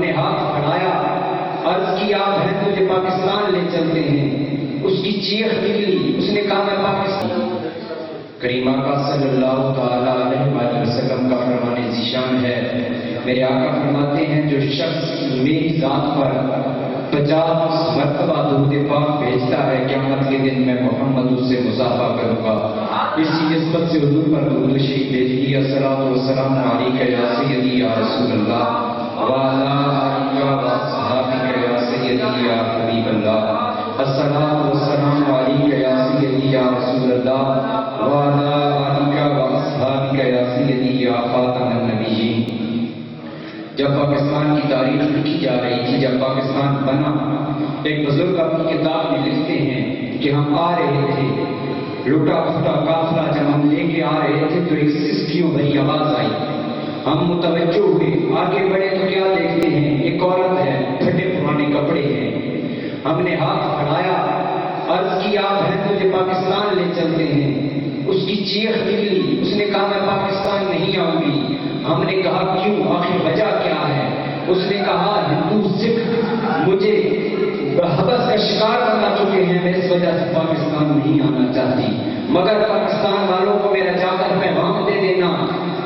نے ہاتھ بڑھایا، عرض کی آپ ہیں مجھے پاکستان لے چلتے ہیں۔ اس کی چیخ نکلی، اس نے کہا میں پاکستان۔ کریم آقا صلی اللہ تعالیٰ علیہ وآلہ وسلم کا فرمان ذیشان ہے، میرے آقا فرماتے ہیں جو شخص میری ذات پر 50 مرتبہ درود پاک بھیجتا ہے قیامت کے دن میں محمد اس سے مصافحہ کروں گا۔ اسی نسبت سے حضور پر درود شریف بھیج دیا، الصلاۃ والسلام علیک یا سیدی یا رسول اللہ وعلی آلک و اصحابک یا سیدی یا حبیب اللہ، الصلاۃ والسلام علیک یا سیدی یا رسول اللہ وعلی آلک و اصحابک یا سیدی یا خاتم النبیین۔ جب پاکستان کی تاریخ لکھی جا رہی تھی، جب پاکستان بنا، ایک بزرگ اپنی کتاب میں لکھتے ہیں کہ ہم آ رہے تھے، لٹا پھٹا قافلہ جب ہم لے کے آ رہے تھے تو ایک سسکیوں بھری آواز آئی، ہم متوجہ ہوئے، آگے بڑھے تو کیا دیکھتے ہیں ایک عورت ہے، پھٹے پرانے کپڑے ہیں۔ ہم نے ہاتھ بڑھایا، عرض کی آپ ہیں مجھے پاکستان لے چلتے ہیں۔ اس کی چیخ نکلی، اس نے کہا میں پاکستان نہیں آؤں گی۔ ہم نے کہا کیوں، آخر وجہ کیا ہے؟ اس نے کہا ہندو سکھ مجھے حبس کا شکار بنا چکے ہیں، میں اس وجہ سے پاکستان نہیں آنا چاہتی، مگر پاکستان والوں کو میرا جا کر پیغام دے دینا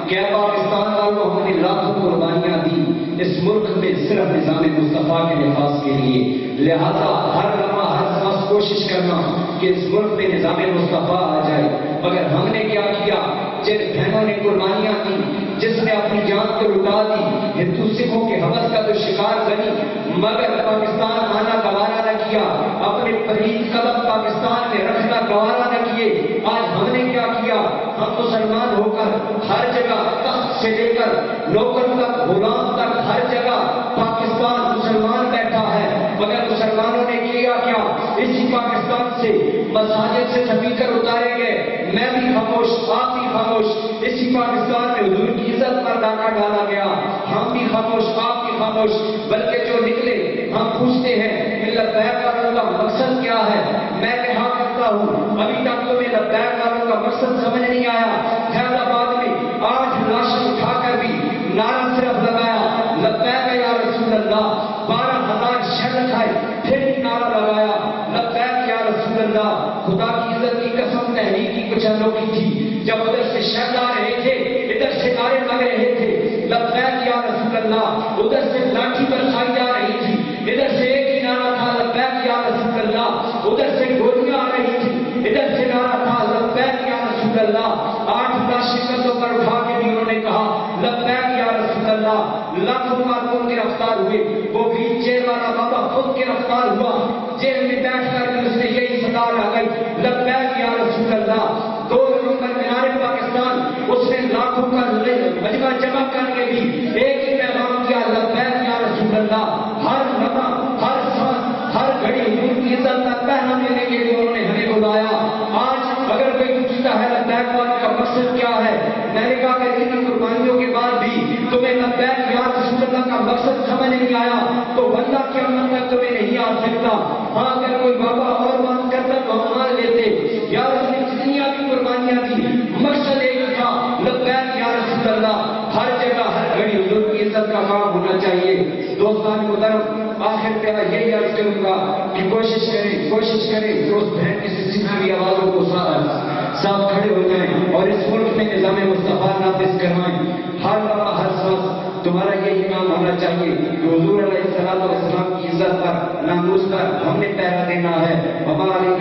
کہ پاکستان والوں ہم نے لاکھوں قربانیاں دی اس ملک میں صرف نظام مصطفیٰ کے لحاظ کے لیے، لہذا ہر لمحہ ہر سانس کوشش کرنا کہ اس ملک میں نظام مصطفیٰ آ جائے۔ مگر ہم نے کیا کیا، جن بہنوں نے قربانیاں دی، جس نے اپنی جان کو لٹا دی، ہندو سکھوں کے حوث کا تو شکار بنی، مگر پاکستان آنا گوارا نہ کیا، اپنے پلید قدم پاکستان میں رکھنا گوارا نہ کیے۔ آج ہم نے کیا کیا، ہم مسلمان ہو کر ہر جگہ تخت سے لے کر نوکر تک غلام تک ہر جگہ پاکستان مسلمان بیٹھا ہے، مگر مسلمانوں نے کیا کیا، اسی پاکستان سے مساجد سے سپیکر اتارے گئے، میں بھی خاموش، آپ بھی خاموش، اسی پاکستان میں حضور کی عزت پر ڈاکہ ڈالا گیا، ہم بھی خاموش، آپ بھی خاموش، بلکہ جو نکلے ہم پوچھتے ہیں کہ لبیک والوں کا مقصد کیا ہے؟ میں کہا کرتا ہوں ابھی تک تمہیں لبیک والوں کا مقصد سمجھ نہیں آیا۔ فیض آباد میں 8 لاشیں اٹھا کر بھی نعرہ صرف لگایا لبیک یا رسول اللہ، 12,000 شہر کھائے پھر بھی نعرہ لگایا لبیک یا رسول اللہ۔ خدا کی عزت کی قسم تحریک کی کچھ انوکھی تھی، جب ادھر سے شہد آ رہے تھے ادھر سے نعرے لگ رہے تھے لبیک یا رسول اللہ، ادھر سے لاٹھی برسائی جا رہی تھی، ادھر سے ایک ہی نعرہ تھا لبیک یا رسول اللہ، ادھر سے گولیاں آ رہی تھی، ادھر سے نعرہ تھا لبیک یا رسول اللہ۔ 8 لاشیں کندھوں پر اٹھا کے بھی انہوں نے کہا لبیک یا رسول اللہ۔ لاکھوں کارکن گرفتار ہوئے، وہ ویل چیئر والا بابا خود گرفتار ہوا، جیل میں بیٹھ کر بھی اس نے یہی صدا لگائی لبیک یا رسول اللہ۔ 2 نومبر مینار پاکستان اس نے لاکھوں کا مجمع جمع کر کے بھی ایک ہی پیغام کیا لبیک یا رسول اللہ۔ ہر لمحہ ہر سانس ہر گھڑی حضور کی عزت کا پہنا دینے کے لیے انہوں نے ہمیں بلایا۔ آج اگر کوئی پوچھتا ہے لبیک والوں کا مقصد کیا ہے، میں نے کہا کہ اتنی قربانیوں کے بعد بھی تمہیں لبیک یا رسول اللہ کا مقصد سمجھ نہیں آیا تو بندہ کیا مطلب تمہیں نہیں آ سکتا۔ ہاں اگر کوئی بابا اور بات کرتا تو ہم مان لیتے، یا اس نے جتنیاں بھی قربانیاں دی مقصد ایک تھا لبیک یا رسول اللہ۔ ہر جگہ ہر گھڑی حضور کی عزت کا کام ہونا چاہیے۔ دوستان محترم، آخر پہ یہی عرض کروں گا کہ کوشش کریں دوست بہن کی سلسلے کی آوازوں کو ساتھ کھڑے ہو جائیں اور اس ملک میں نظام مصطفیٰ نافذ کروائیں۔ ہر لمحہ ہر سانس تمہارا یہی کام ہونا چاہیے کہ حضور علیہ السلام کی عزت پر ناموس پر ہم نے پہرا دینا ہے۔ ہمارے